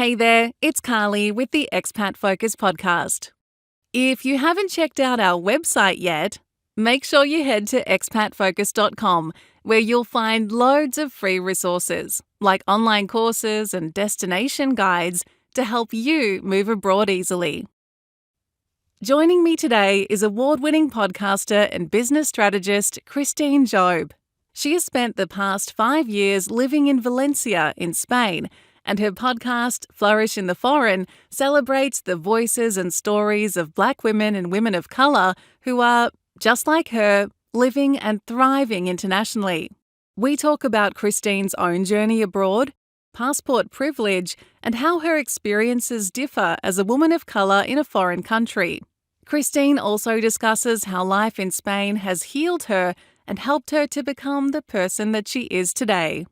Hey there, it's Carly with the Expat Focus podcast. If you haven't checked out our website yet, make sure you head to expatfocus.com, where you'll find loads of free resources, like online courses and destination guides to help you move abroad easily. Joining me today is award-winning podcaster and business strategist Christine Job. She has spent the past 5 years living in Valencia in Spain, and her podcast, Flourish in the Foreign, celebrates the voices and stories of Black women and women of colour who are, just like her, living and thriving internationally. We talk about Christine's own journey abroad, passport privilege, and how her experiences differ as a woman of colour in a foreign country. Christine also discusses how life in Spain has healed her and helped her to become the person that she is today.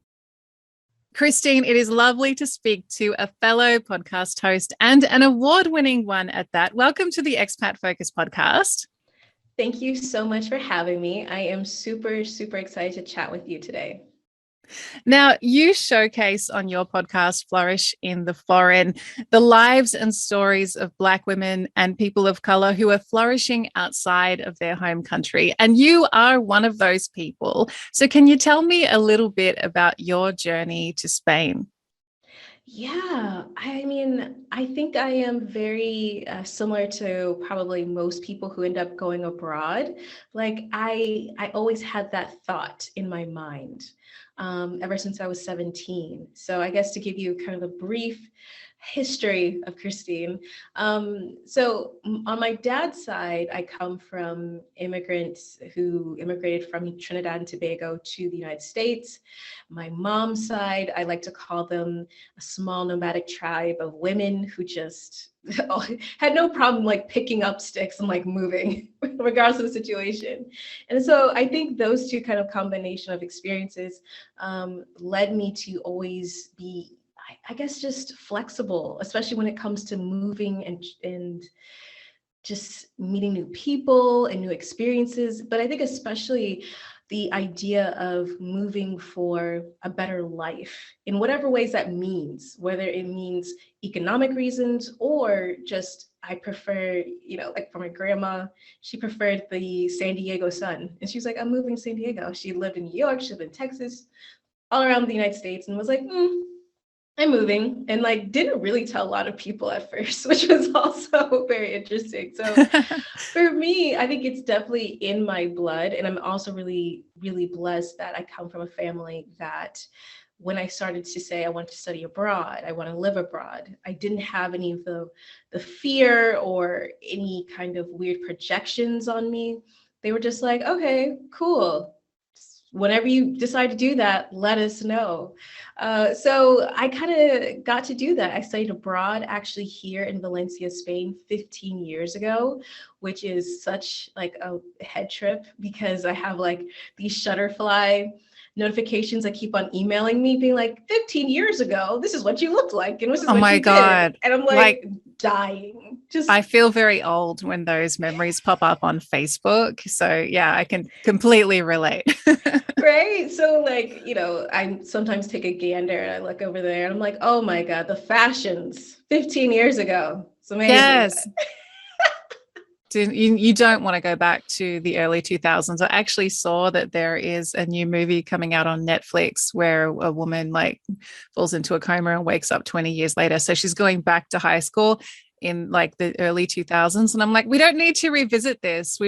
Christine, it is lovely to speak to a fellow podcast host and an award-winning one at that. Welcome to the Expat Focus podcast. Thank you so much for having me. I am super, super excited to chat with you today. Now, you showcase on your podcast, Flourish in the Foreign, the lives and stories of Black women and people of colour who are flourishing outside of their home country. And you are one of those people. So can you tell me a little bit about your journey to Spain? Yeah, I think I am very similar to probably most people who end up going abroad. Like I always had that thought in my mind ever since I was 17. So I guess to give you kind of a brief history of Christine. On my dad's side, I come from immigrants who immigrated from Trinidad and Tobago to the United States. My mom's side, I like to call them a small nomadic tribe of women who just had no problem like picking up sticks and like moving regardless of the situation. And so I think those two kind of combination of experiences led me to always be, I guess, just flexible, especially when it comes to moving and just meeting new people and new experiences. But I think especially the idea of moving for a better life in whatever ways that means, whether it means economic reasons or just I prefer, like for my grandma, she preferred the San Diego sun. And she was like, I'm moving to San Diego. She lived in New York, she lived in Texas, all around the United States, and was like, I'm moving, and like didn't really tell a lot of people at first, which was also very interesting. So for me, I think it's definitely in my blood. And I'm also really, really blessed that I come from a family that when I started to say I want to study abroad, I want to live abroad, I didn't have any of the fear or any kind of weird projections on me. They were just like, okay, cool. Whenever you decide to do that, let us know. So I kind of got to do that. I studied abroad actually here in Valencia, Spain, 15 years ago, which is such like a head trip because I have like these Shutterfly notifications that keep on emailing me being like 15 years ago, this is what you looked like. And this is Oh what my you God. did. And I'm like dying. I feel very old when those memories pop up on Facebook. So yeah, I can completely relate. Right. So like, I sometimes take a gander and I look over there and I'm like, oh my God, the fashions 15 years ago. It's amazing. Yes. You don't want to go back to the early 2000s. I actually saw that there is a new movie coming out on Netflix where a woman like falls into a coma and wakes up 20 years later. So she's going back to high school in like the early 2000s. And I'm like, we don't need to revisit this.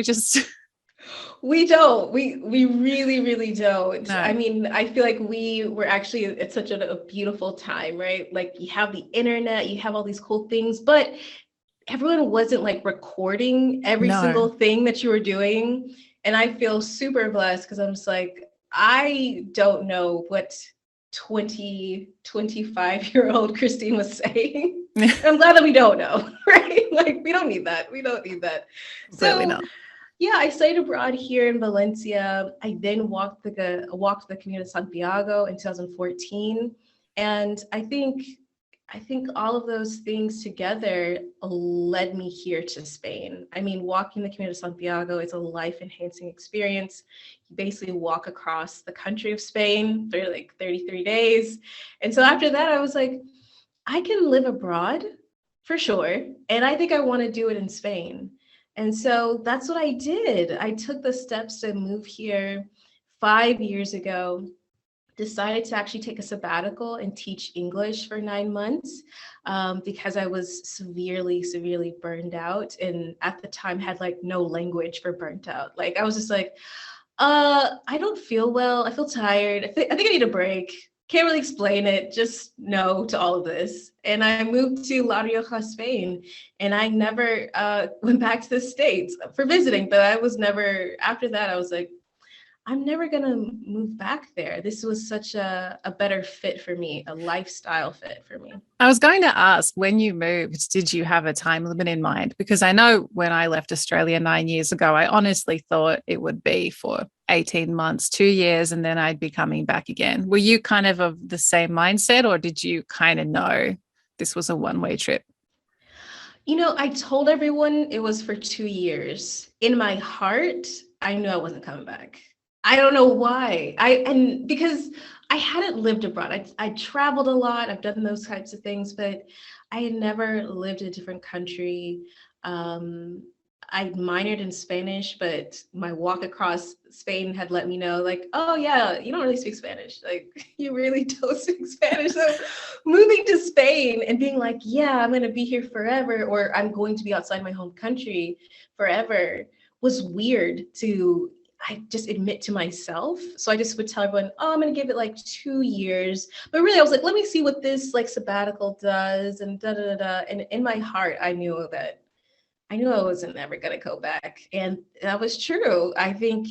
We don't. We really, really don't. No. I mean, I feel like we were actually at such a beautiful time, right? Like you have the internet, you have all these cool things, but everyone wasn't like recording every single thing that you were doing. And I feel super blessed because I'm just like, I don't know what 25-year-old Christine was saying. I'm glad that we don't know, right? Like we don't need that. We don't need that. Really not. Yeah, I studied abroad here in Valencia. I then walked the Camino de Santiago in 2014. And I think all of those things together led me here to Spain. I mean, walking the Camino de Santiago is a life-enhancing experience. You basically walk across the country of Spain for like 33 days. And so after that, I was like, I can live abroad for sure. And I think I want to do it in Spain. And so that's what I did. I took the steps to move here 5 years ago, decided to actually take a sabbatical and teach English for 9 months, because I was severely burned out. And at the time had like no language for burnt out. Like I was just like, I don't feel well. I feel tired. I think I need a break. Can't really explain it. Just no to all of this. And I moved to La Rioja, Spain, and I never went back to the States for visiting. But I was never, after that, I was like, I'm never going to move back there. This was such a better fit for me, a lifestyle fit for me. I was going to ask, when you moved, did you have a time limit in mind? Because I know when I left Australia 9 years ago, I honestly thought it would be for 18 months, 2 years, and then I'd be coming back again. Were you kind of the same mindset, or did you kind of know this was a one-way trip? I told everyone it was for 2 years. In my heart, I knew I wasn't coming back. I don't know why. And because I hadn't lived abroad. I traveled a lot. I've done those types of things, but I had never lived in a different country. Um, I minored in Spanish, but my walk across Spain had let me know, like, oh yeah, you don't really speak Spanish. Like, you really don't speak Spanish. So moving to Spain and being like, yeah, I'm going to be here forever, or I'm going to be outside my home country forever, was weird to, I just admit to myself. So I just would tell everyone, oh, I'm going to give it like 2 years. But really, I was like, let me see what this like sabbatical does, and da da da da. And in my heart, I knew I wasn't ever going to go back. And that was true. I think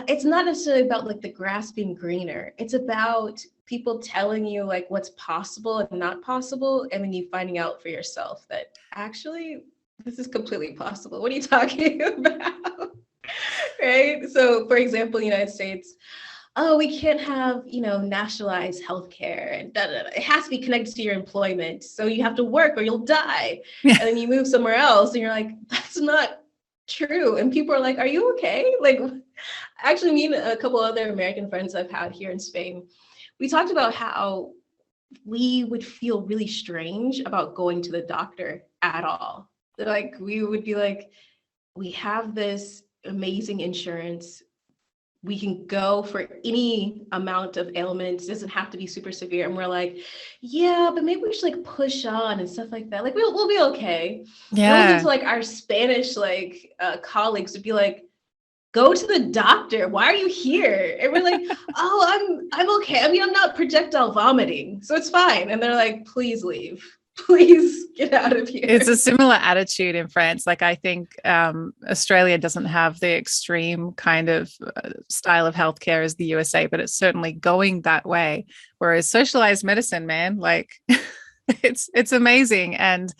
it's not necessarily about like the grass being greener. It's about people telling you like what's possible and not possible. And then you finding out for yourself that actually this is completely possible. What are you talking about? Right? So for example, United States, oh, we can't have, nationalized healthcare and da, da, da. It has to be connected to your employment. So you have to work or you'll die. Yeah. And then you move somewhere else and you're like, that's not true. And people are like, are you okay? Like, actually, me and a couple other American friends I've had here in Spain, we talked about how we would feel really strange about going to the doctor at all. Like, we would be like, we have this amazing insurance. We can go for any amount of ailments. It doesn't have to be super severe. And we're like, yeah, but maybe we should like push on and stuff like that. Like we'll be okay. And I wasn't Yeah. to like our Spanish colleagues would be like, go to the doctor. Why are you here? And we're like, oh, I'm okay. I mean, I'm not projectile vomiting, so it's fine. And they're like, please leave. Please get out of here. It's a similar attitude in France. Like, I think Australia doesn't have the extreme kind of style of healthcare as the USA, but it's certainly going that way. Whereas socialized medicine, man, like it's amazing. And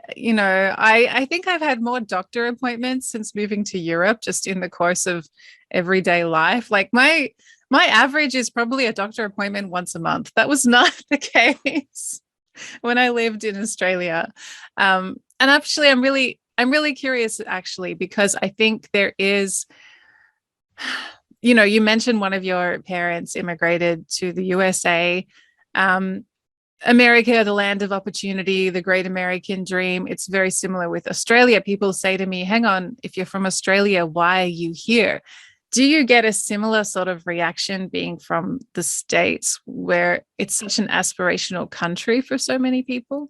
I think I've had more doctor appointments since moving to Europe, just in the course of everyday life. Like my average is probably a doctor appointment once a month. That was not the case when I lived in Australia. And actually, I'm really curious, actually, because I think there is, you mentioned one of your parents immigrated to the USA. America, the land of opportunity, the great American dream. It's very similar with Australia. People say to me, hang on, if you're from Australia, why are you here? Do you get a similar sort of reaction being from the States, where it's such an aspirational country for so many people?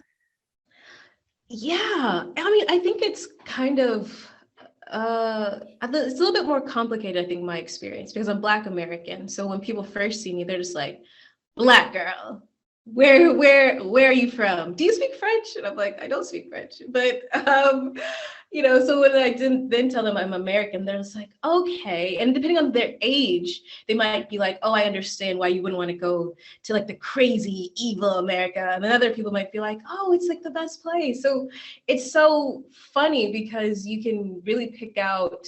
Yeah, I mean, I think it's kind of it's a little bit more complicated, I think, my experience, because I'm Black American. So when people first see me, they're just like, Black girl, where are you from? Do you speak French? And I'm like, I don't speak French. But so when I didn't then tell them I'm American, they're just like, okay. And depending on their age, they might be like, oh, I understand why you wouldn't want to go to like the crazy, evil America. And then other people might be like, oh, it's like the best place. So it's so funny because you can really pick out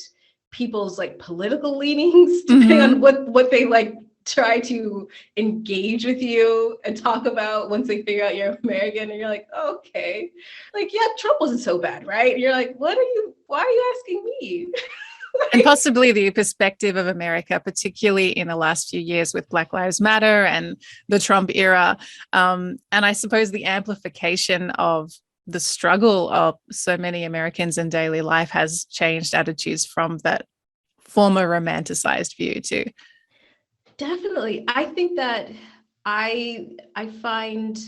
people's like political leanings depending on Mm-hmm. what they like try to engage with you and talk about once they figure out you're American. And you're like, oh, okay, like, yeah, Trump wasn't so bad, right? And you're like, why are you asking me? And possibly the perspective of America, particularly in the last few years with Black Lives Matter and the Trump era. And I suppose the amplification of the struggle of so many Americans in daily life has changed attitudes from that former romanticized view too. Definitely. I think that I find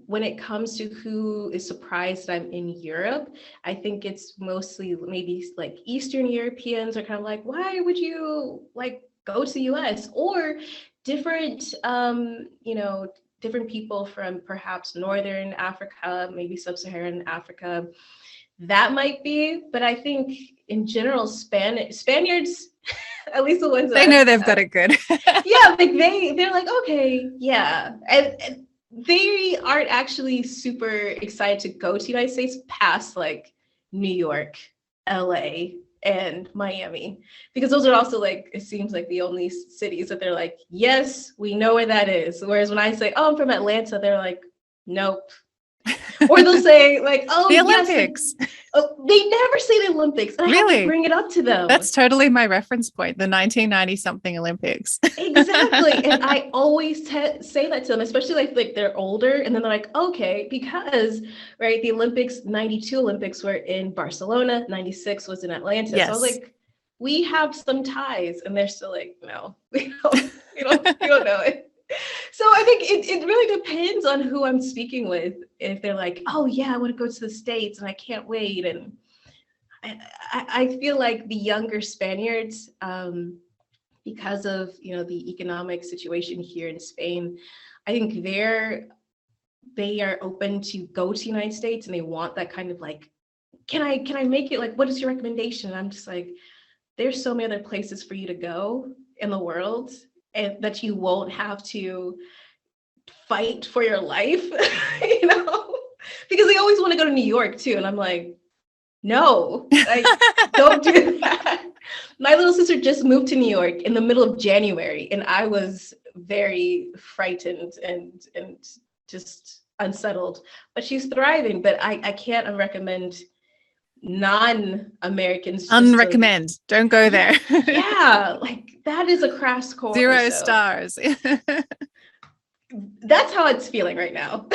when it comes to who is surprised that I'm in Europe, I think it's mostly maybe like Eastern Europeans are kind of like, why would you like go to the US? Or different, different people from perhaps Northern Africa, maybe Sub-Saharan Africa. That might be, but I think in general, Spaniards, at least the ones They that know they've got it good. yeah, like they're like, okay, yeah. And they aren't actually super excited to go to the United States past like New York, LA, and Miami. Because those are also like, it seems like the only cities that they're like, yes, we know where that is. Whereas when I say, oh, I'm from Atlanta, they're like, nope. Or they'll say like, oh, The yes, Olympics. they never say the Olympics. And I have to Really? bring it up to them. That's totally my reference point, the 1990 something Olympics. Exactly. And I always say that to them, especially like they're older. And then they're like, okay, because, right, the Olympics, 92 Olympics were in Barcelona, 96 was in Atlanta. Yes. So I was like, we have some ties. And they're still like, no, we don't know it. So I think it really depends on who I'm speaking with. If they're like, oh yeah, I want to go to the States and I can't wait. And I feel like the younger Spaniards, because of the economic situation here in Spain, I think they are open to go to the United States and they want that kind of like, can I make it? Like, what is your recommendation? And I'm just like, there's so many other places for you to go in the world and that you won't have to fight for your life, because they always want to go to New York too. And I'm like, no, don't do that. My little sister just moved to New York in the middle of January, and I was very frightened and just unsettled. But she's thriving. But I can't recommend non-Americans. Unrecommend. Don't go there. Yeah, like that is a crash course. 0 stars. That's how it's feeling right now.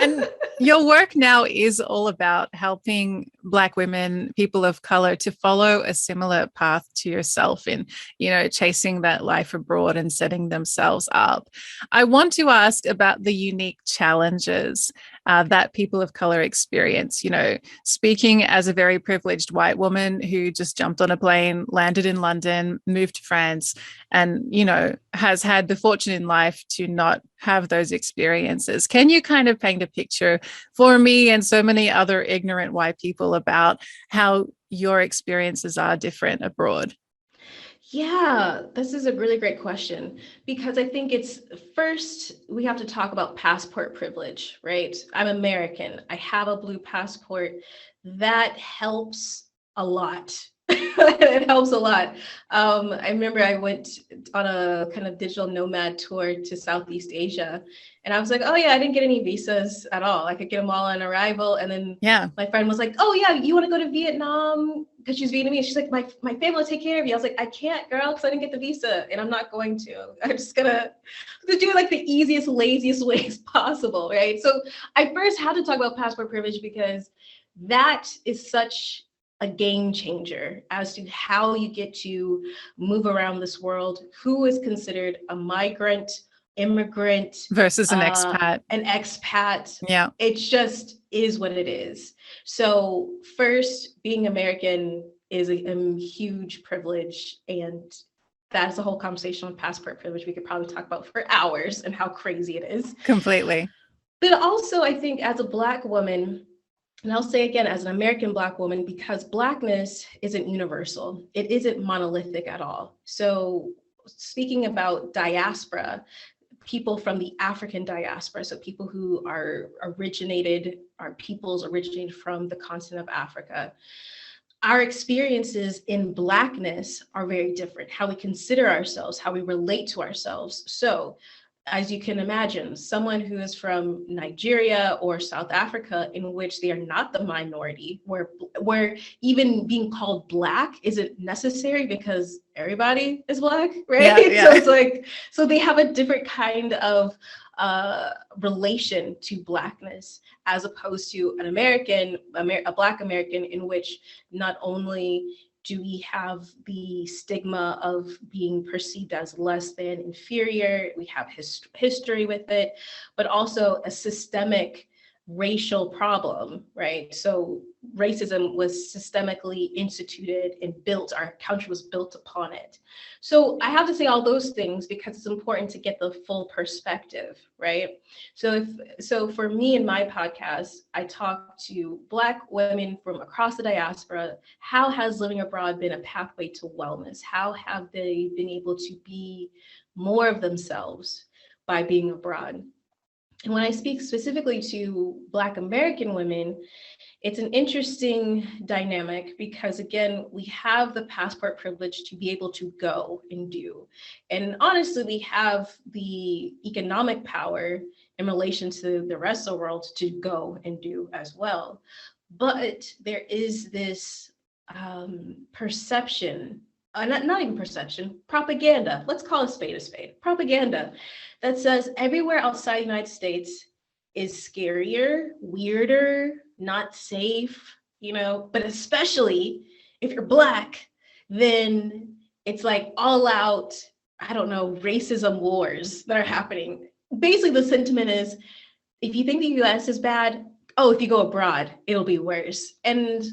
And your work now is all about helping Black women, people of color, to follow a similar path to yourself in, chasing that life abroad and setting themselves up. I want to ask about the unique challenges that people of color experience. Speaking as a very privileged white woman who just jumped on a plane, landed in London, moved to France, and, has had the fortune in life to not have those experiences. Can you kind of paint a picture for me and so many other ignorant white people about how your experiences are different abroad? Yeah, this is a really great question, because I think it's first we have to talk about passport privilege, right? I'm American. I have a blue passport. That helps a lot. It helps a lot. I remember I went on a kind of digital nomad tour to Southeast Asia, and I was like, oh yeah, I didn't get any visas at all. I could get them all on arrival. And then my friend was like, oh yeah, you want to go to Vietnam? Because she's Vietnamese. She's like, my family will take care of you. I was like, I can't, girl, because I didn't get the visa, and I'm not going to. I'm just gonna do it like the easiest, laziest ways possible, right? So I first had to talk about passport privilege, because that is such a game changer as to how you get to move around this world, who is considered a migrant, immigrant versus an expat. Yeah, it just is what it is. So first, being American is a huge privilege, and that's a whole conversation on passport privilege we could probably talk about for hours and how crazy it is. Completely. But also, I think as a Black woman, and I'll say again, as an American Black woman, because Blackness isn't universal, it isn't monolithic at all. So speaking about diaspora, people from the African diaspora, so people who are peoples originated from the continent of Africa, our experiences in Blackness are very different. How we consider ourselves, how we relate to ourselves. So as you can imagine, someone who is from Nigeria or South Africa, in which they are not the minority, where even being called Black isn't necessary because everybody is Black, right? Yeah, yeah. So it's like, so they have a different kind of relation to Blackness, as opposed to a Black American, in which not only do we have the stigma of being perceived as less than, inferior, we have history with it, but also a systemic racial problem, right? So racism was systemically instituted and built, our country was built upon it. So I have to say all those things because it's important to get the full perspective, right? So for me in my podcast, I talk to Black women from across the diaspora. How has living abroad been a pathway to wellness? How have they been able to be more of themselves by being abroad? And when I speak specifically to Black American women, it's an interesting dynamic because, again, we have the passport privilege to be able to go and do. And honestly, we have the economic power in relation to the rest of the world to go and do as well. But there is this perception, not even perception, propaganda. Let's call a spade. Propaganda that says everywhere outside the United States is scarier, weirder, not safe, but especially if you're Black, then it's like all out, I don't know, racism wars that are happening. Basically, the sentiment is, if you think the US is bad, oh, if you go abroad, it'll be worse. And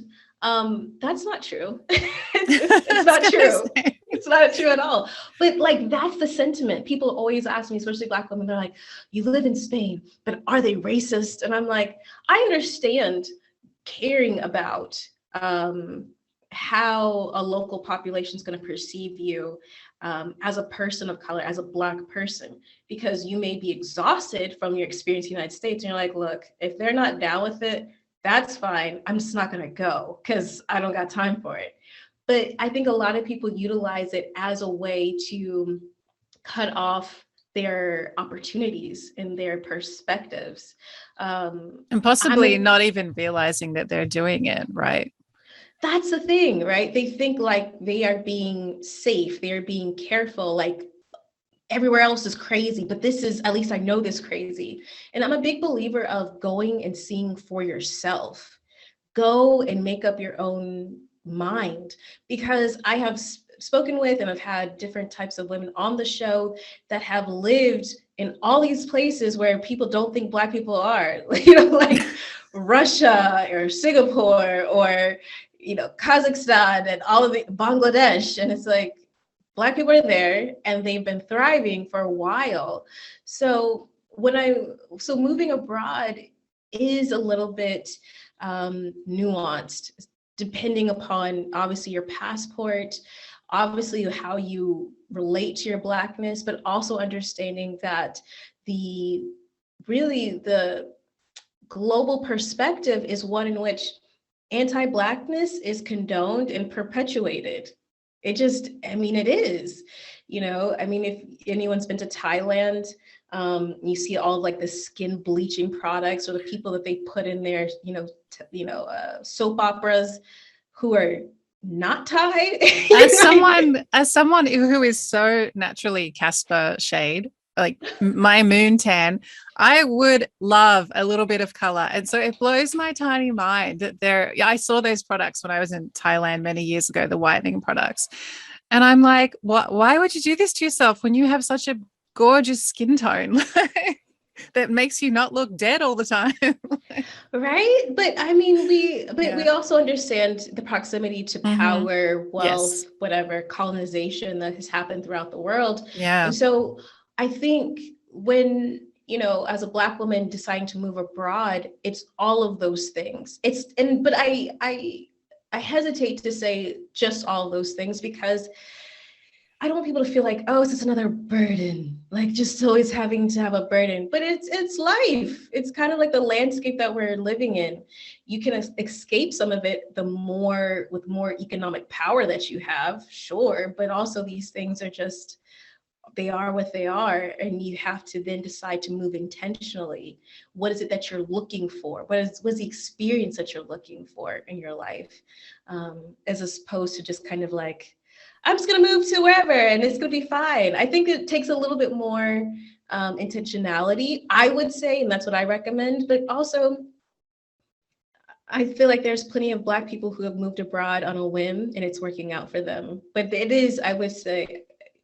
that's not true. It's not true. It's not true at all. But like, that's the sentiment. People always ask me, especially Black women, they're like, you live in Spain, but are they racist? And I'm like, I understand caring about how a local population is going to perceive you as a person of color, as a Black person, because you may be exhausted from your experience in the United States. And you're like, look, if they're not down with it, that's fine. I'm just not going to go because I don't got time for it. But I think a lot of people utilize it as a way to cut off their opportunities and their perspectives. And possibly not even realizing that they're doing it, right? That's the thing, right? They think like they are being safe, they are being careful, like everywhere else is crazy, but this is, at least I know this crazy. And I'm a big believer of going and seeing for yourself. Go and make up your own mind, because I have spoken with and I've had different types of women on the show that have lived in all these places where people don't think Black people are, like Russia or Singapore or, Kazakhstan and all of the Bangladesh. And it's like, Black people are there and they've been thriving for a while. So moving abroad is a little bit nuanced, depending upon obviously your passport, obviously how you relate to your Blackness, but also understanding that the global perspective is one in which anti-Blackness is condoned and perpetuated. It is, if anyone's been to Thailand, you see all of like the skin bleaching products or the people that they put in their, soap operas who are not Thai. As someone who is so naturally Casper shade, like my moon tan, I would love a little bit of color. And so it blows my tiny mind that I saw those products when I was in Thailand many years ago, the whitening products. And I'm like, why would you do this to yourself when you have such a gorgeous skin tone that makes you not look dead all the time? Right. But I mean, we also understand the proximity to power, wealth, whatever colonization that has happened throughout the world. Yeah. And so I think when, as a Black woman deciding to move abroad, it's all of those things. But I hesitate to say just all of those things, because I don't want people to feel like, oh, it's just another burden, like just always having to have a burden. But it's life. It's kind of like the landscape that we're living in. You can escape some of it with more economic power that you have, sure. But also these things are just they are what they are, and you have to then decide to move intentionally. What is it that you're looking for? What's the experience that you're looking for in your life, as opposed to just kind of like, I'm just going to move to wherever and it's going to be fine. I think it takes a little bit more intentionality, I would say, and that's what I recommend. But also, I feel like there's plenty of Black people who have moved abroad on a whim and it's working out for them. But it is, I would say,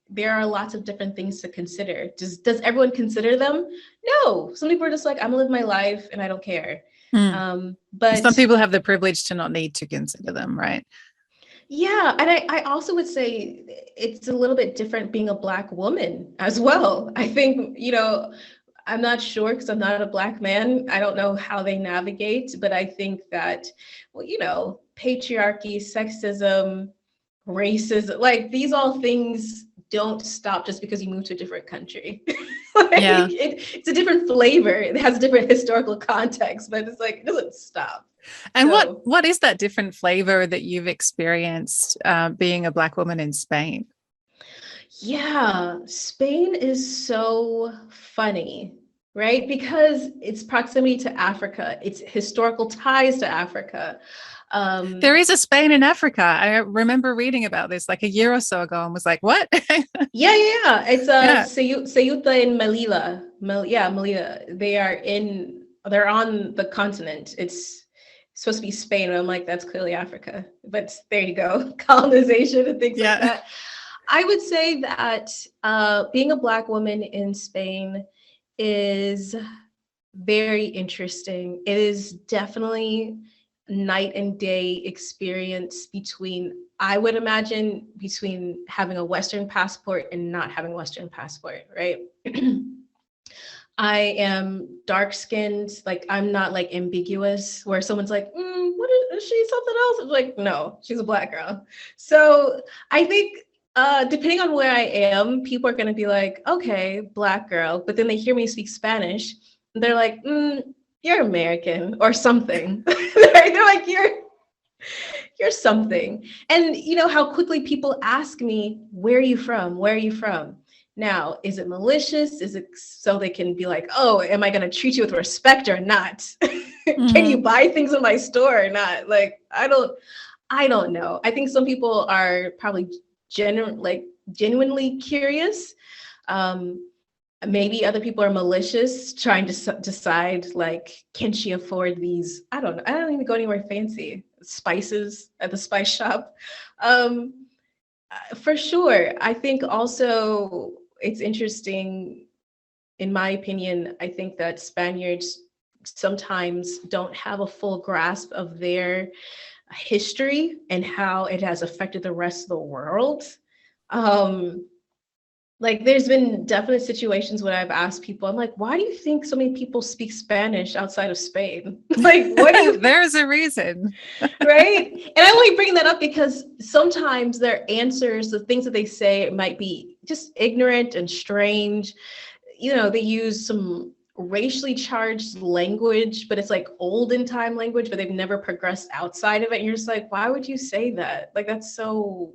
there are lots of different things to consider. Does everyone consider them? No. Some people are just like, I'm gonna live my life and I don't care. But some people have the privilege to not need to consider them, right? Yeah. And I also would say it's a little bit different being a Black woman as well. I think, I'm not sure because I'm not a Black man. I don't know how they navigate, but I think that, well, patriarchy, sexism, racism, like these all things don't stop just because you move to a different country. It's a different flavor. It has a different historical context, but it's like, it doesn't stop. And what is that different flavor that you've experienced being a Black woman in Spain? Yeah, Spain is so funny, right? Because it's proximity to Africa, it's historical ties to Africa. There is a Spain in Africa. I remember reading about this like a year or so ago and was like, what? Yeah. It's Ceuta and Melilla. Melilla. They're on the continent. It's supposed to be Spain, and I'm like, that's clearly Africa. But there you go, colonization and things like that. I would say that being a Black woman in Spain is very interesting. It is definitely night and day experience I would imagine, between having a Western passport and not having a Western passport, right? I am dark skinned, like I'm not like ambiguous where someone's like, what is she, something else? I'm like, no, she's a Black girl. So I think depending on where I am, people are going to be like, okay, Black girl. But then they hear me speak Spanish. And they're like, you're American or something. They're like, you're something. And how quickly people ask me, where are you from? Where are you from? Now, is it malicious? Is it so they can be like, oh, am I going to treat you with respect or not? Can you buy things in my store or not? Like, I don't know. I think some people are probably genuinely curious. Maybe other people are malicious, trying to decide, like, can she afford these? I don't know. I don't even go anywhere fancy. Spices at the spice shop. For sure. I think also it's interesting, in my opinion, I think that Spaniards sometimes don't have a full grasp of their history and how it has affected the rest of the world. Like there's been definite situations when I've asked people, I'm like, why do you think so many people speak Spanish outside of Spain? Like, what do you There's a reason. Right? And I'm only bringing that up because sometimes their answers, the things that they say, might be just ignorant and strange. They use some racially charged language, but it's like olden time language, but they've never progressed outside of it. And you're just like, why would you say that? Like, that's so,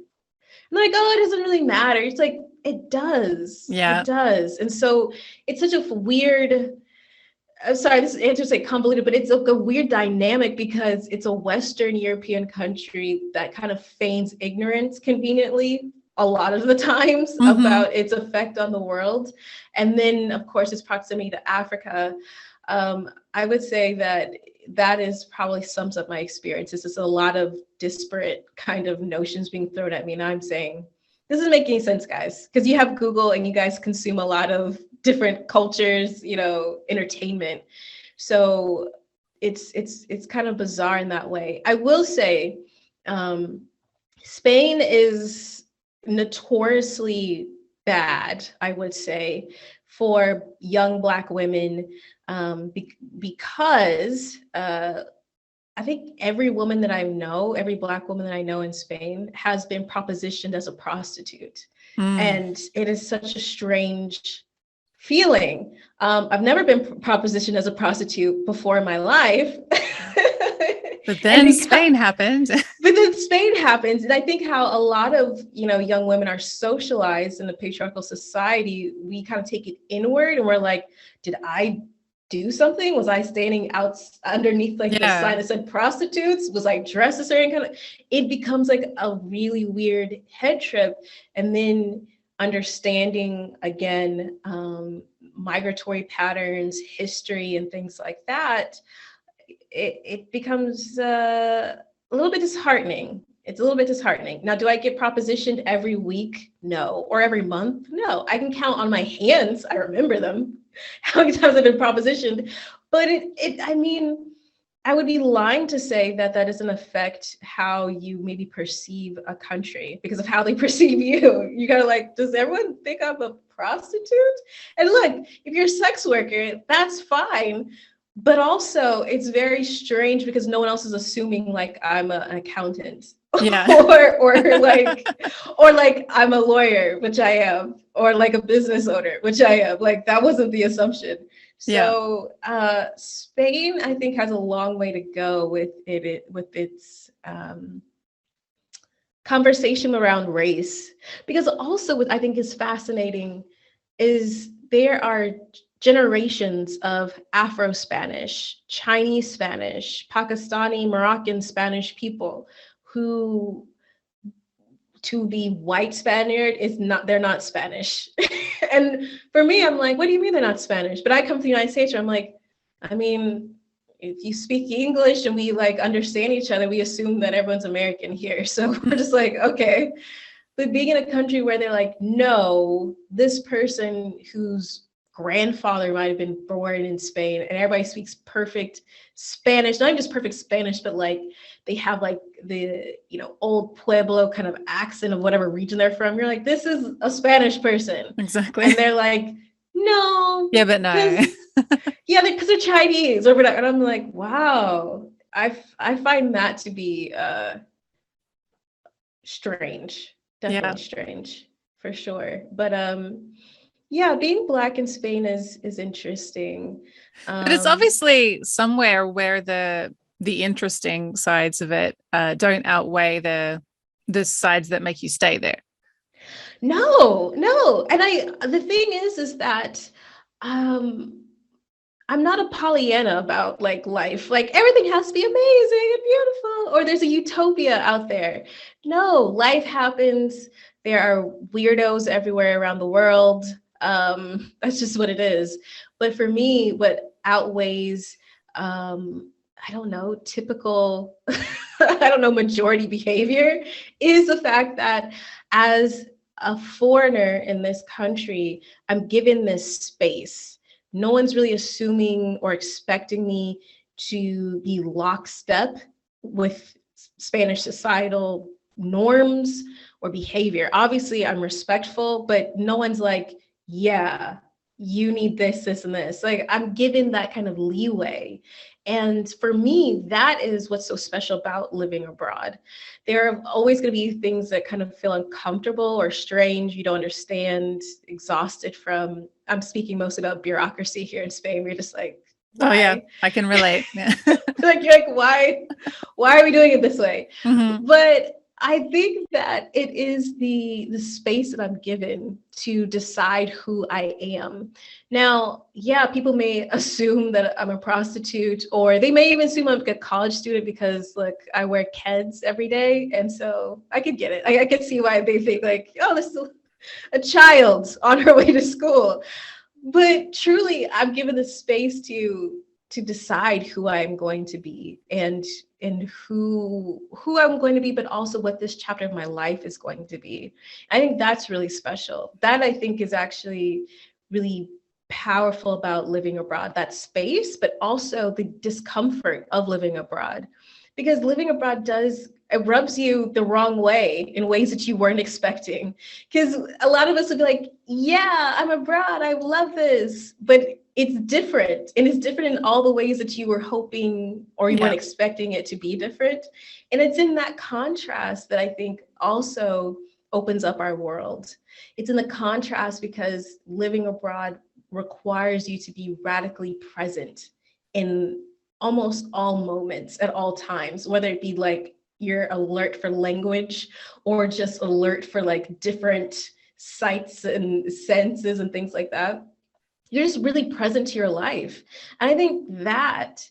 I'm like, oh, it doesn't really matter. It's like, it does. Yeah. It does. And so it's such a weird, I'm sorry, this answer is like convoluted, but it's a weird dynamic because it's a Western European country that kind of feigns ignorance conveniently a lot of the times about its effect on the world. And then, of course, its proximity to Africa. I would say that is probably sums up my experience. It's just a lot of disparate kind of notions being thrown at me. And I'm saying, this doesn't make any sense, guys, because you have Google and you guys consume a lot of different cultures, entertainment. So it's kind of bizarre in that way. I will say, Spain is notoriously bad, I would say, for young Black women, because I think every woman that I know, every Black woman that I know in Spain has been propositioned as a prostitute. And it is such a strange feeling. I've never been propositioned as a prostitute before in my life. But then Spain happened. But then Spain happens. And I think how a lot of, young women are socialized in a patriarchal society, we kind of take it inward and we're like, did I do something? Was I standing out underneath like the sign that said prostitutes? Was I dressed a certain kind of, it becomes like a really weird head trip. And then understanding again, migratory patterns, history, and things like that, it becomes a little bit disheartening. It's a little bit disheartening. Now, do I get propositioned every week? No. Or every month? No. I can count on my hands. I remember them. How many times I've been propositioned. But I mean, I would be lying to say that that doesn't affect how you maybe perceive a country because of how they perceive you. You gotta like, does everyone think I'm a prostitute? And look, if you're a sex worker, that's fine. But also it's very strange because no one else is assuming like I'm an accountant. Yeah. or like I'm a lawyer, which I am, or like a business owner, which I am. Like that wasn't the assumption. So Spain, I think, has a long way to go with its conversation around race. Because also what I think is fascinating is there are generations of Afro-Spanish, Chinese Spanish, Pakistani, Moroccan Spanish people who, to the white Spaniard, they're not Spanish. And for me, I'm like, what do you mean they're not Spanish? But I come to the United States, where I'm like, I mean, if you speak English and we like understand each other, we assume that everyone's American here. So we're just like, okay. But being in a country where they're like, no, this person whose grandfather might have been born in Spain and everybody speaks perfect Spanish, not even just perfect Spanish, but like they have like the, old Pueblo kind of accent of whatever region they're from. You're like, this is a Spanish person. Exactly. And they're like, no. Yeah, but no. Yeah, because they're Chinese or whatever. And I'm like, wow. I find that to be strange. Definitely strange, for sure. But yeah, being Black in Spain is interesting. But it's obviously somewhere where the interesting sides of it don't outweigh the sides that make you stay there. No. And the thing is that I'm not a Pollyanna about like life. Like everything has to be amazing and beautiful, or there's a utopia out there. No, life happens. There are weirdos everywhere around the world. That's just what it is. But for me, what outweighs, I don't know, typical, majority behavior is the fact that as a foreigner in this country, I'm given this space. No one's really assuming or expecting me to be lockstep with Spanish societal norms or behavior. Obviously, I'm respectful, but no one's like, yeah, you need this, this, and this. Like I'm given that kind of leeway. And for me, that is what's so special about living abroad. There are always going to be things that kind of feel uncomfortable or strange, you don't understand, exhausted from. I'm speaking mostly about bureaucracy here in Spain. We're just like, why? Oh yeah, I can relate. Yeah. Like you're like, why are we doing it this way? Mm-hmm. But I think that it is the space that I'm given to decide who I am. Now, yeah, people may assume that I'm a prostitute, or they may even assume I'm a college student because, look, I wear Keds every day. And so I could get it. I could see why they think like, oh, this is a child on her way to school. But truly, I'm given the space to decide who I'm going to be and who I'm going to be, but also what this chapter of my life is going to be. I think that's really special. That I think is actually really powerful about living abroad, that space, but also the discomfort of living abroad. Because living abroad it rubs you the wrong way in ways that you weren't expecting. Because a lot of us would be like, yeah, I'm abroad, I love this, but it's different. And it's different in all the ways that you were hoping or you weren't expecting it to be different. And it's in that contrast that I think also opens up our world. It's in the contrast because living abroad requires you to be radically present in almost all moments at all times, whether it be like you're alert for language or just alert for like different sights and senses and things like that. You're just really present to your life. And I think that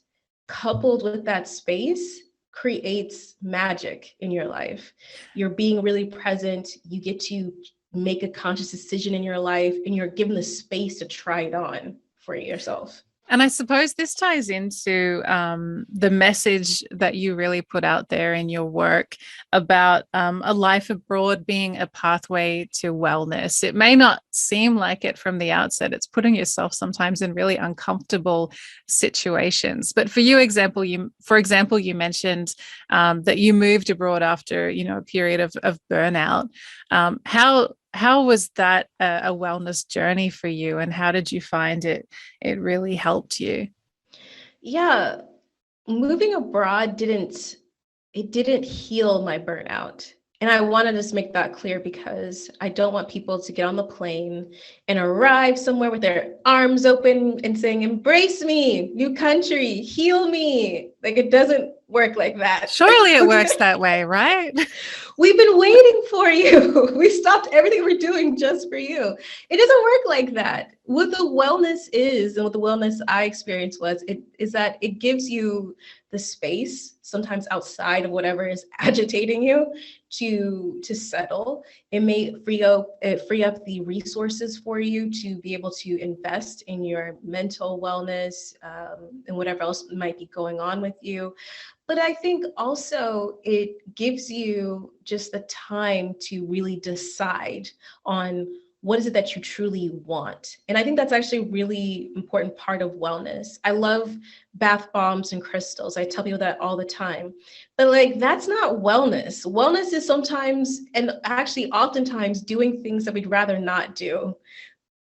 coupled with that space creates magic in your life. You're being really present. You get to make a conscious decision in your life and you're given the space to try it on for yourself. And I suppose this ties into the message that you really put out there in your work about a life abroad being a pathway to wellness. It may not seem like it from the outset. It's putting yourself sometimes in really uncomfortable situations. But for example, you mentioned that you moved abroad after, a period of burnout. How was that a wellness journey for you, and how did you find it really helped you? Yeah, moving abroad didn't heal my burnout. And I want to just make that clear because I don't want people to get on the plane and arrive somewhere with their arms open and saying, "Embrace me, new country, heal me." Like, it doesn't work like that. Surely it works that way, right? We've been waiting for you. We stopped everything we're doing just for you. It doesn't work like that. What the wellness is, and what the wellness I experienced is that it gives you the space, sometimes outside of whatever is agitating you, to settle. It may free up the resources for you to be able to invest in your mental wellness, and whatever else might be going on with you. But I think also it gives you just the time to really decide on what is it that you truly want. And I think that's actually a really important part of wellness. I love bath bombs and crystals. I tell people that all the time. But like, that's not wellness. Wellness is sometimes, and actually oftentimes, doing things that we'd rather not do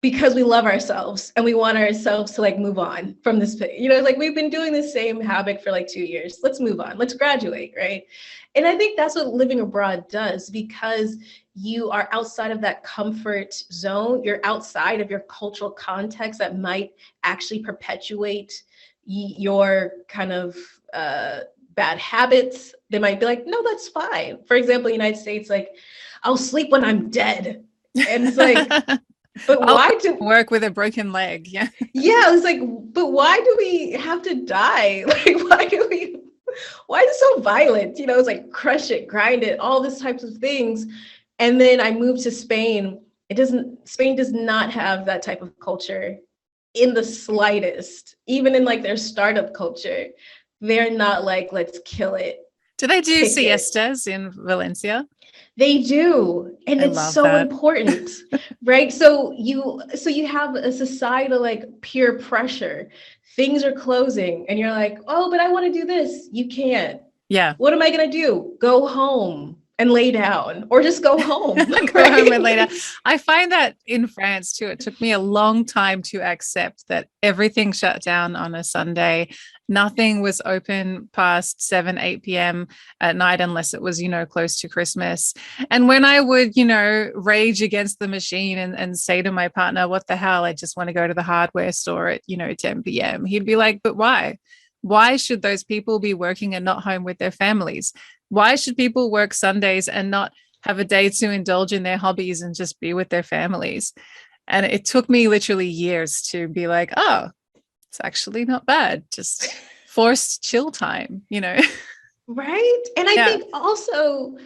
because we love ourselves and we want ourselves to like move on from this, like we've been doing the same habit for like 2 years. Let's move on. Let's graduate, right? And I think that's what living abroad does, because you are outside of that comfort zone. You're outside of your cultural context that might actually perpetuate your kind of bad habits. They might be like, no, that's fine. For example, United States, like, I'll sleep when I'm dead. And it's like, but why do work with a broken leg? Yeah. Yeah, it's like, but why do we have to die? Like, why is it so violent? It's like crush it, grind it, all these types of things. And then I moved to Spain. Spain does not have that type of culture in the slightest. Even in like their startup culture, they're not like, let's kill it. Do they do siestas in Valencia? They do. And it's so important, right? So you have a societal like peer pressure. Things are closing and you're like, oh, but I want to do this. You can't. Yeah. What am I going to do? Go home and lay down, or just go home. Go home and lay down. I find that in France too. It took me a long time to accept that everything shut down on a Sunday. Nothing was open past 7, 8 p.m. at night unless it was, close to Christmas. And when I would, rage against the machine and say to my partner, what the hell, I just want to go to the hardware store at, 10 p.m. He'd be like, but why? Why should those people be working and not home with their families? Why should people work Sundays and not have a day to indulge in their hobbies and just be with their families? And it took me literally years to be like, oh, it's actually not bad. Just forced chill time, Right. And I think also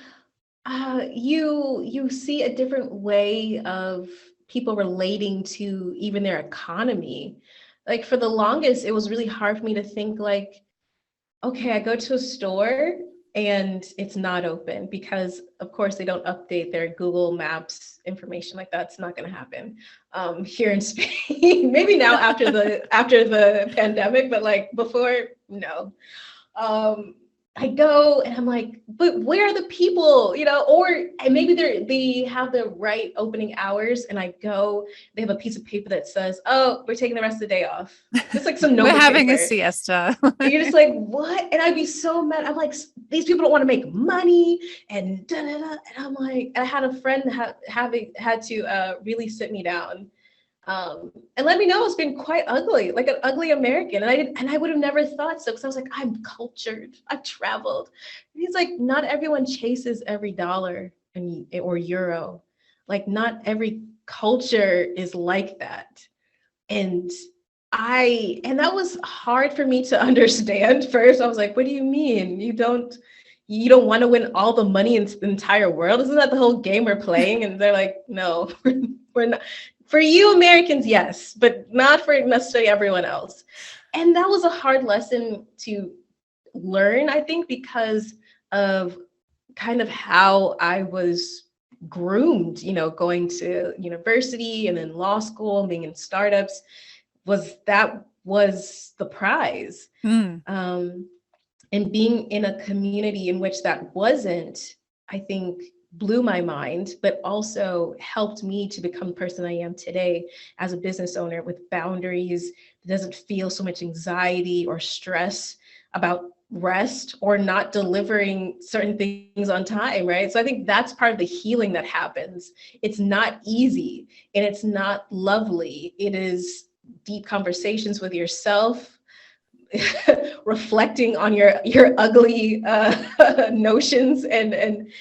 you see a different way of people relating to even their economy. Like, for the longest, it was really hard for me to think like, okay, I go to a store and it's not open because of course they don't update their Google Maps information. Like, that's not going to happen here in Spain. Maybe now after the pandemic, but like before, no. I go and I'm like, but where are the people, and maybe they have the right opening hours, and I go, they have a piece of paper that says, oh, we're taking the rest of the day off. It's like some note. We're having a siesta. And you're just like, what? And I'd be so mad. I'm like, these people don't want to make money and da da da. And I'm like, I had a friend that had to really sit me down And let me know it's been quite ugly, like an ugly American. And I would have never thought so, because I was like, I'm cultured, I've traveled. And he's like, not everyone chases every dollar or euro. Like, not every culture is like that. And and that was hard for me to understand first. I was like, what do you mean? You don't want to win all the money in the entire world? Isn't that the whole game we're playing? And they're like, no, we're not. For you Americans, yes, but not for necessarily everyone else. And that was a hard lesson to learn, I think, because of kind of how I was groomed, going to university and then law school, being in startups, was the prize. And being in a community in which that wasn't, I think, blew my mind, but also helped me to become the person I am today as a business owner with boundaries, that doesn't feel so much anxiety or stress about rest or not delivering certain things on time, right? So I think that's part of the healing that happens. It's not easy and it's not lovely. It is deep conversations with yourself, reflecting on your ugly notions and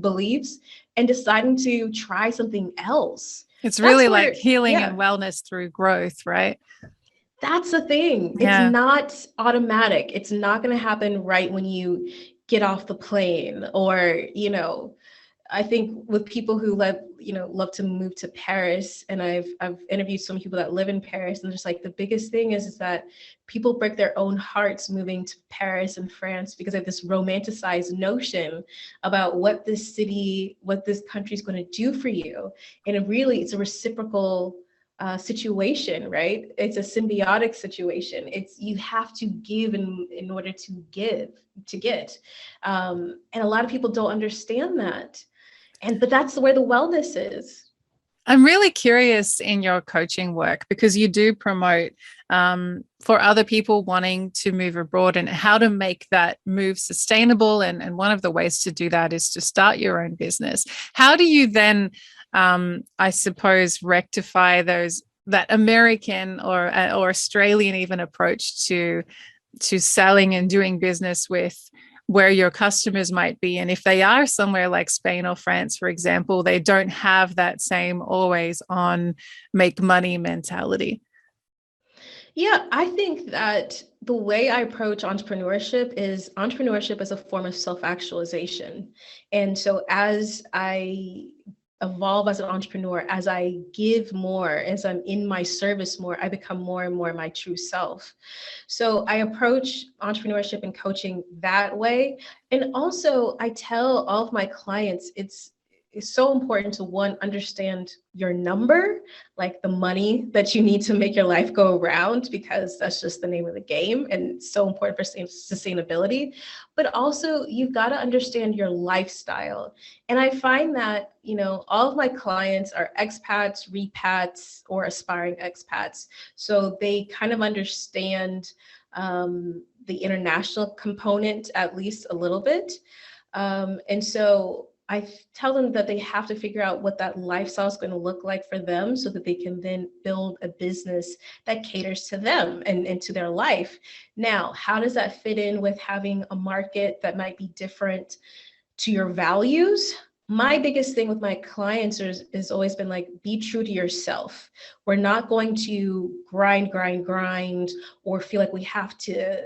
beliefs, and deciding to try something else. It's really like healing and wellness through growth, right? That's the thing. Yeah. It's not automatic. It's not going to happen right when you get off the plane, or I think with people who love to move to Paris, and I've interviewed some people that live in Paris, and just like the biggest thing is that people break their own hearts moving to Paris and France because of this romanticized notion about what this country is going to do for you. And it's a reciprocal situation, right? It's a symbiotic situation. You have to give in order to get. And a lot of people don't understand that. But that's where the wellness is. I'm really curious in your coaching work, because you do promote for other people wanting to move abroad and how to make that move sustainable. And one of the ways to do that is to start your own business. How do you then, I suppose, rectify that American or Australian even approach to selling and doing business with where your customers might be? And if they are somewhere like Spain or France, for example, they don't have that same always on make money mentality. Yeah, I think that the way I approach entrepreneurship is a form of self-actualization. And so as I evolve as an entrepreneur, as I give more, as I'm in my service more, I become more and more my true self. So I approach entrepreneurship and coaching that way. And also I tell all of my clients, it's so important to, one, understand your number, like the money that you need to make your life go around, because that's just the name of the game. And it's so important for sustainability. But also you've got to understand your lifestyle. And I find that, all of my clients are expats, repats, or aspiring expats. So they kind of understand the international component, at least a little bit. And so I tell them that they have to figure out what that lifestyle is going to look like for them, so that they can then build a business that caters to them and to their life. Now, how does that fit in with having a market that might be different to your values? My biggest thing with my clients has always been like, be true to yourself. We're not going to grind, or feel like we have to,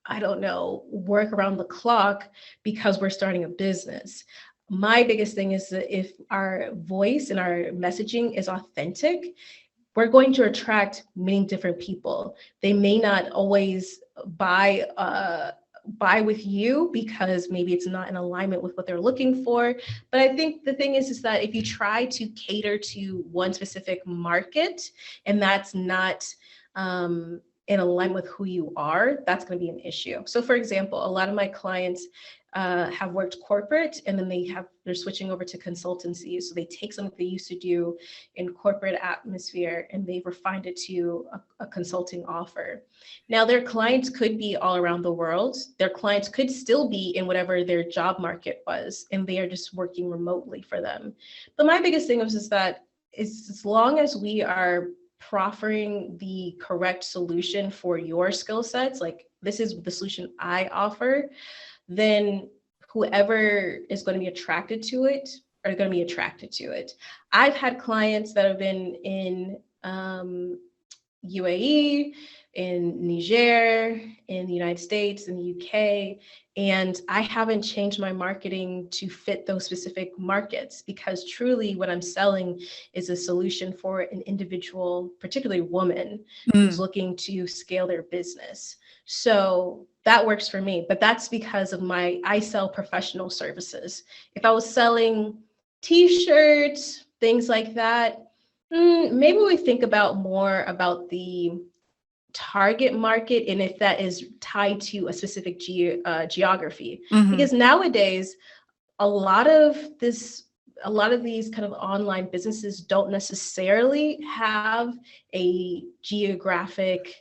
I don't know, work around the clock because we're starting a business. My biggest thing is that if our voice and our messaging is authentic, we're going to attract many different people. They may not always buy with you because maybe it's not in alignment with what they're looking for. But I think the thing is that if you try to cater to one specific market and that's not in alignment with who you are, that's going to be an issue. So for example, a lot of my clients have worked corporate, and then they're switching over to consultancy. So they take something they used to do in corporate atmosphere and they've refined it to a consulting offer. Now their clients could be all around the world. Their clients could still be in whatever their job market was, and they are just working remotely for them. But my biggest thing is that as long as we are proffering the correct solution for your skill sets, like this is the solution I offer, then whoever is going to be attracted to it are going to be attracted to it. I've had clients that have been in UAE, in Niger, in the United States, in the UK, and I haven't changed my marketing to fit those specific markets, because truly what I'm selling is a solution for an individual, particularly woman, who's looking to scale their business. So that works for me, but that's because of I sell professional services. If I was selling t-shirts, things like that, maybe we think about more about the target market, and if that is tied to a specific geography. Because nowadays, a lot of these kind of online businesses don't necessarily have a geographic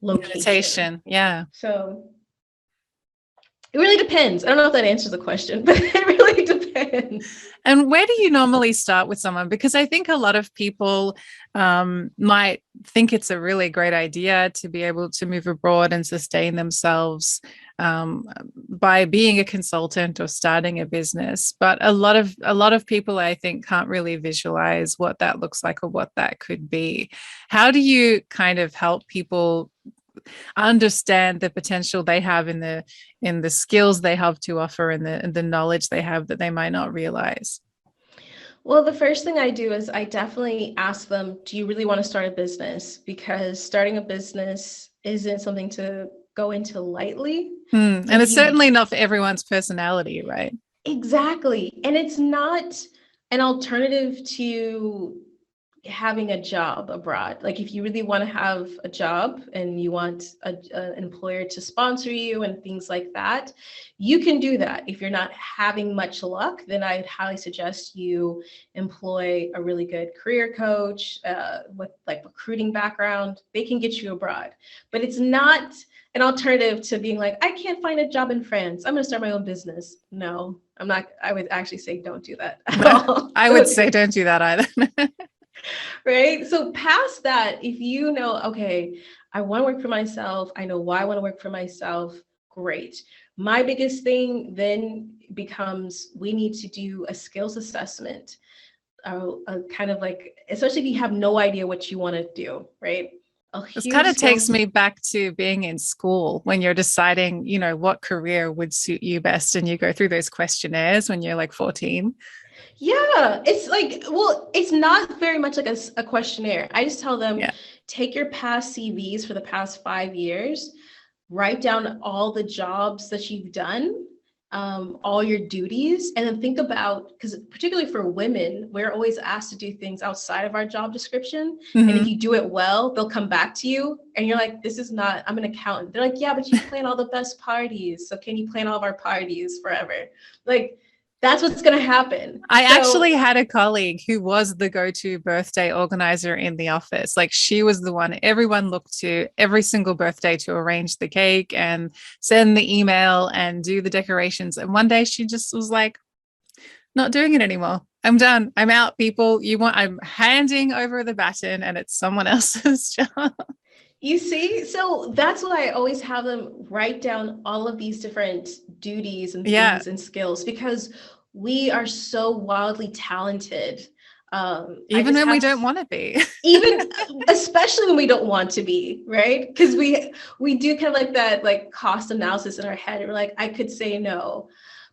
location. Yeah. So it really depends. I don't know if that answers the question, but it really depends. And where do you normally start with someone? Because I think a lot of people might think it's a really great idea to be able to move abroad and sustain themselves by being a consultant or starting a business. But a lot of people, I think, can't really visualize what that looks like or what that could be. How do you kind of help people understand the potential they have in the skills they have to offer and the knowledge they have that they might not realize? Well, the first thing I do is I definitely ask them, do you really want to start a business? Because starting a business isn't something to go into lightly. And it's certainly not for everyone's personality, right? Exactly. And it's not an alternative to having a job abroad. Like if you really want to have a job and you want an employer to sponsor you and things like that, you can do that. If you're not having much luck, then I'd highly suggest you employ a really good career coach with like recruiting background. They can get you abroad, but it's not an alternative to being like, I can't find a job in France, I'm going to start my own business. No, I'm not. I would actually say don't do that at all. I would say don't do that either. Right? So past that, if you know, okay, I want to work for myself, I know why I want to work for myself, great. My biggest thing then becomes we need to do a skills assessment, kind of like, especially if you have no idea what you want to do, right? This kind of takes me back to being in school when you're deciding, what career would suit you best. And you go through those questionnaires when you're like 14. Yeah, it's like, well, it's not very much like a questionnaire. I just tell them, take your past CVs for the past 5 years, write down all the jobs that you've done, all your duties, and then think about, because particularly for women, we're always asked to do things outside of our job description. And if you do it well, they'll come back to you and you're like, this is not, I'm an accountant. They're like, yeah, but you plan all the best parties. So can you plan all of our parties forever? Like, that's what's going to happen. I actually had a colleague who was the go-to birthday organizer in the office. Like she was the one everyone looked to every single birthday to arrange the cake and send the email and do the decorations. And one day she just was like, not doing it anymore. I'm done. I'm out, people. I'm handing over the baton and it's someone else's job. You see, so that's why I always have them write down all of these different duties and things and skills, because we are so wildly talented. Even when we don't want to be. Even especially when we don't want to be, right? Because we do kind of like that like cost analysis in our head. We're like, I could say no,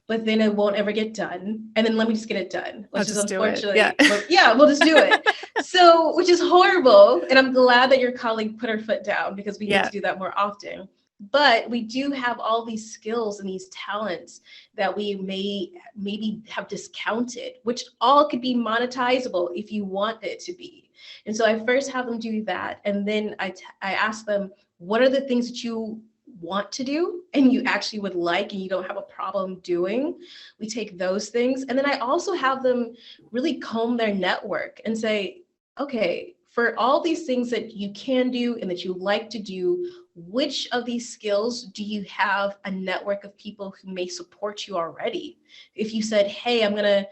but then it won't ever get done. And then let me just get it done, which is unfortunately, we'll just do it. So, which is horrible. And I'm glad that your colleague put her foot down, because we need to do that more often. But we do have all these skills and these talents that we maybe have discounted, which all could be monetizable if you want it to be. And so I first have them do that. And then I ask them, what are the things that you want to do and you actually would like and you don't have a problem doing? We take those things. And then I also have them really comb their network and say, okay, for all these things that you can do and that you like to do, which of these skills do you have a network of people who may support you already? If you said, hey, I'm going to,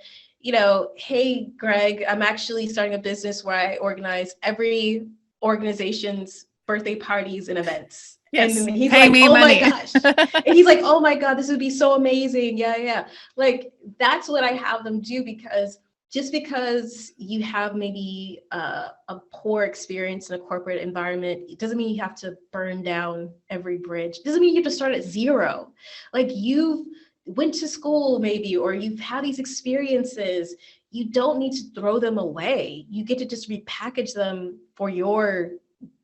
hey, Greg, I'm actually starting a business where I organize every organization's birthday parties and events. Yes. And he's Pay like, me oh my money. gosh. And he's like, oh my God, this would be so amazing. Yeah, yeah. Like, that's what I have them do, because just because you have maybe a poor experience in a corporate environment, it doesn't mean you have to burn down every bridge. It doesn't mean you have to start at zero. Like, you've went to school maybe, or you've had these experiences. You don't need to throw them away. You get to just repackage them for your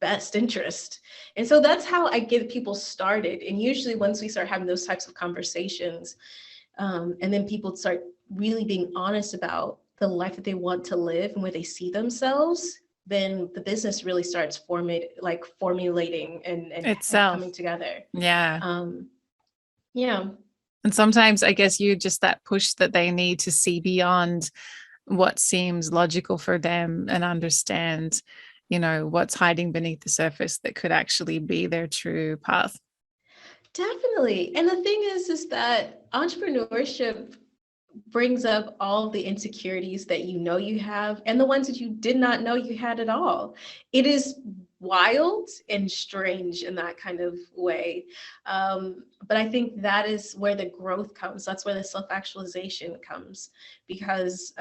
best interest. And so that's how I get people started. And usually once we start having those types of conversations, and then people start really being honest about the life that they want to live and where they see themselves, then the business really starts formulating and coming Itself. together. Yeah. Yeah. And sometimes I guess you just that push that they need to see beyond what seems logical for them and understand, what's hiding beneath the surface that could actually be their true path. Definitely. And the thing is that entrepreneurship brings up all the insecurities that you have and the ones that you did not know you had at all. It is wild and strange in that kind of way. But I think that is where the growth comes. That's where the self-actualization comes. Because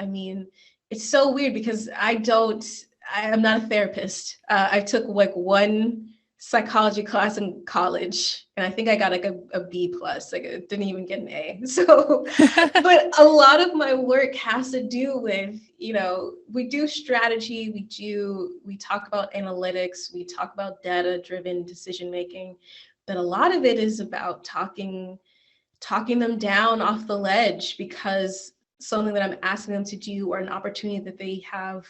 it's so weird because I'm not a therapist. I took like one psychology class in college, and I think I got like a B plus. Like, I didn't even get an A. So, but a lot of my work has to do with, we do strategy, we talk about analytics, we talk about data driven decision making, but a lot of it is about talking them down off the ledge, because something that I'm asking them to do, or an opportunity that they have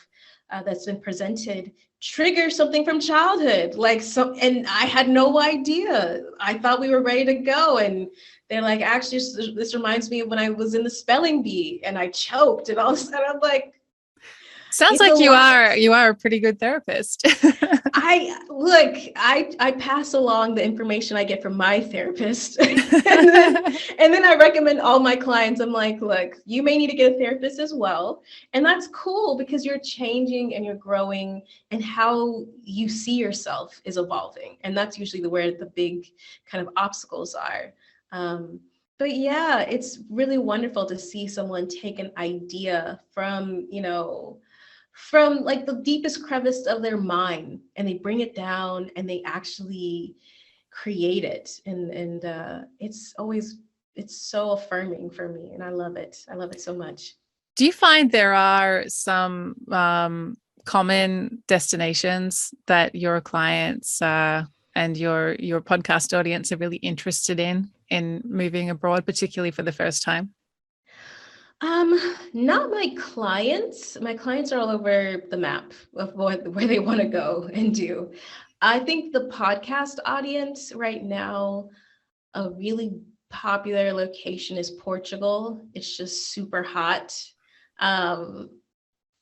that's been presented, trigger something from childhood. And I had no idea. I thought we were ready to go. And they're like, actually, this reminds me of when I was in the spelling bee and I choked and all this. And I'm like, Sounds like you are a pretty good therapist. I pass along the information I get from my therapist. and then I recommend all my clients. I'm like, look, you may need to get a therapist as well. And that's cool, because you're changing and you're growing, and how you see yourself is evolving. And that's usually where the big kind of obstacles are. But yeah, it's really wonderful to see someone take an idea from like the deepest crevice of their mind, and they bring it down and they actually create it. And it's so affirming for me, and I love it so much. Do you find there are some common destinations that your clients and your podcast audience are really interested in moving abroad, particularly for the first time? Not my clients. My clients are all over the map of where they want to go and do. I think the podcast audience right now, a really popular location is Portugal. It's just super hot. Um,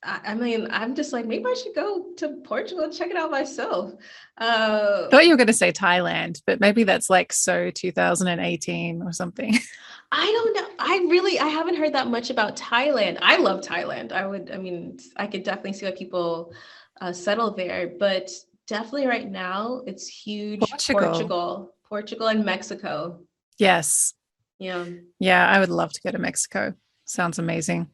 I'm just like, maybe I should go to Portugal and check it out myself. Thought you were going to say Thailand, but maybe that's like 2018 or something. I don't know. I haven't heard that much about Thailand. I love Thailand. I could definitely see why people settle there, but definitely right now it's huge. Portugal and Mexico. Yes. Yeah. Yeah, I would love to go to Mexico. Sounds amazing.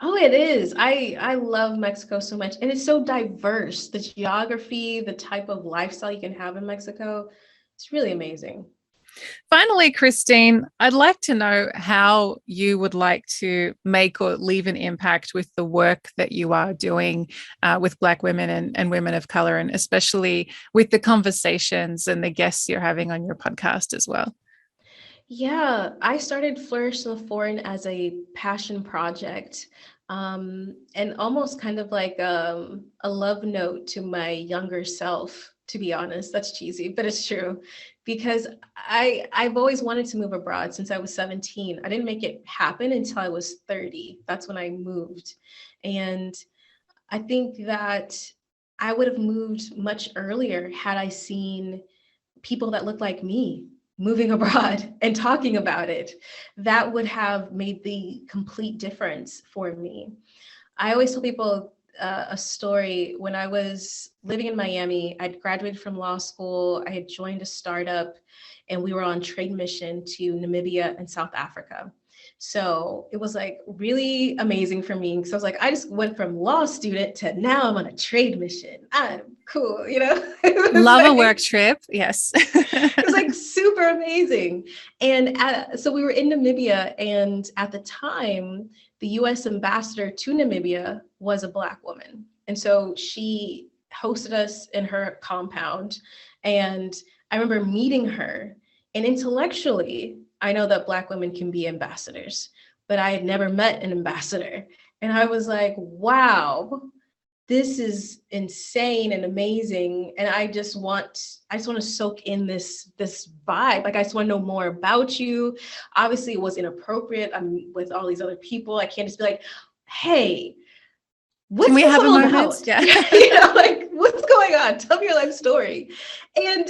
Oh, it is. I love Mexico so much. And it's so diverse. The geography, the type of lifestyle you can have in Mexico, it's really amazing. Finally, Christine, I'd like to know how you would like to make or leave an impact with the work that you are doing with Black women and women of color, and especially with the conversations and the guests you're having on your podcast as well. Yeah, I started Flourish in the Foreign as a passion project, and almost kind of like a love note to my younger self, to be honest. That's cheesy, but it's true, because I've always wanted to move abroad since I was 17. I didn't make it happen until I was 30. That's when I moved. And I think that I would have moved much earlier had I seen people that looked like me. moving abroad and talking about it, that would have made the complete difference for me. I always tell people a story. When I was living in Miami, I'd graduated from law school, I had joined a startup, and we were on trade mission to Namibia and South Africa. So it was like really amazing for me. So I was like, I just went from law student to now I'm on a trade mission. I'm cool, you know? Love a like, work trip. Yes. it was like super amazing. And so we were in Namibia, and at the time, the US ambassador to Namibia was a Black woman. And so she hosted us in her compound. And I remember meeting her, and intellectually, I know that Black women can be ambassadors, but I had never met an ambassador. And I was like, wow, this is insane and amazing. And I just want to soak in this vibe. Like, I just want to know more about you. Obviously it was inappropriate. I'm with all these other people. I can't just be like, hey, what's Can we this have a all moment? about? Yeah. You know, like, what's going on? Tell me your life story. And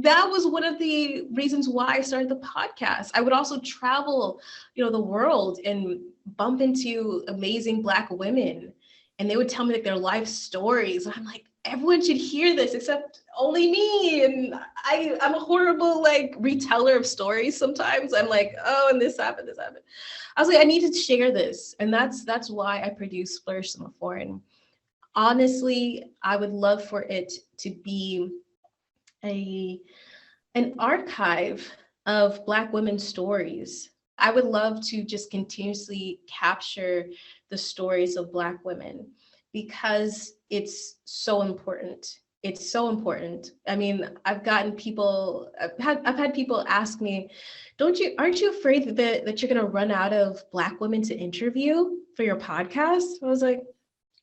that was one of the reasons why I started the podcast. I would also travel, the world and bump into amazing Black women, and they would tell me like their life stories. And I'm like, everyone should hear this except only me. And I'm a horrible like reteller of stories sometimes. I'm like, oh, and this happened. I was like, I need to share this. And that's why I produce Flourish Foreign. Honestly, I would love for it to be an archive of Black women's stories. I would love to just continuously capture the stories of Black women, because it's so important. It's so important. I mean, I've had people ask me, aren't you afraid that you're going to run out of Black women to interview for your podcast? I was like,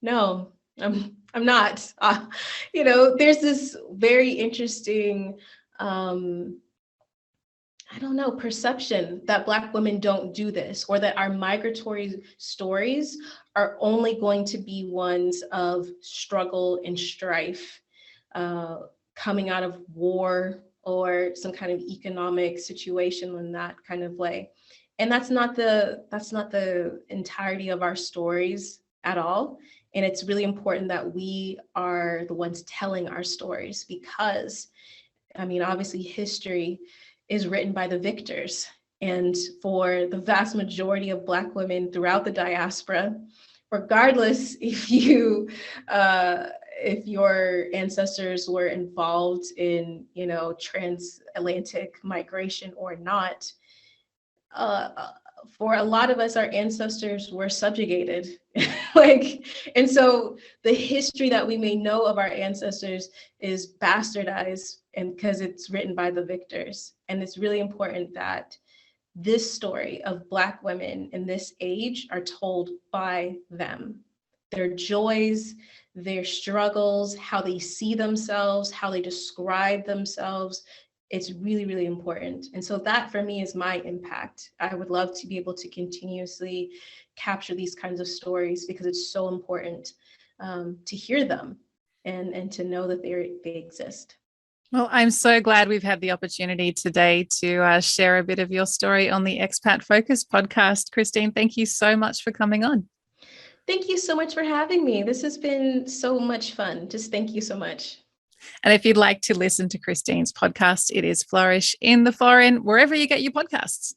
no, I'm not. There's this very interesting perception that Black women don't do this, or that our migratory stories are only going to be ones of struggle and strife, coming out of war or some kind of economic situation in that kind of way. And that's not the entirety of our stories at all. And it's really important that we are the ones telling our stories, because, obviously history is written by the victors. And for the vast majority of Black women throughout the diaspora, regardless if your ancestors were involved in, transatlantic migration or not, for a lot of us, our ancestors were subjugated. And so the history that we may know of our ancestors is bastardized, and because it's written by the victors. And it's really important that this story of Black women in this age are told by them. Their joys, their struggles, how they see themselves, how they describe themselves. It's really, really important. And so that for me is my impact. I would love to be able to continuously capture these kinds of stories, because it's so important to hear them and to know that they exist. Well, I'm so glad we've had the opportunity today to share a bit of your story on the Expat Focus podcast. Christine, thank you so much for coming on. Thank you so much for having me. This has been so much fun. Just thank you so much. And if you'd like to listen to Christine's podcast, it is Flourish in the Foreign, wherever you get your podcasts.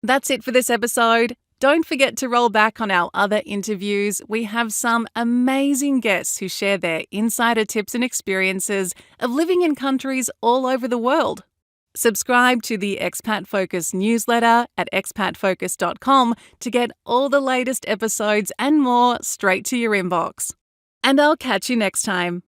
That's it for this episode. Don't forget to roll back on our other interviews. We have some amazing guests who share their insider tips and experiences of living in countries all over the world. Subscribe to the Expat Focus newsletter at expatfocus.com to get all the latest episodes and more straight to your inbox. And I'll catch you next time.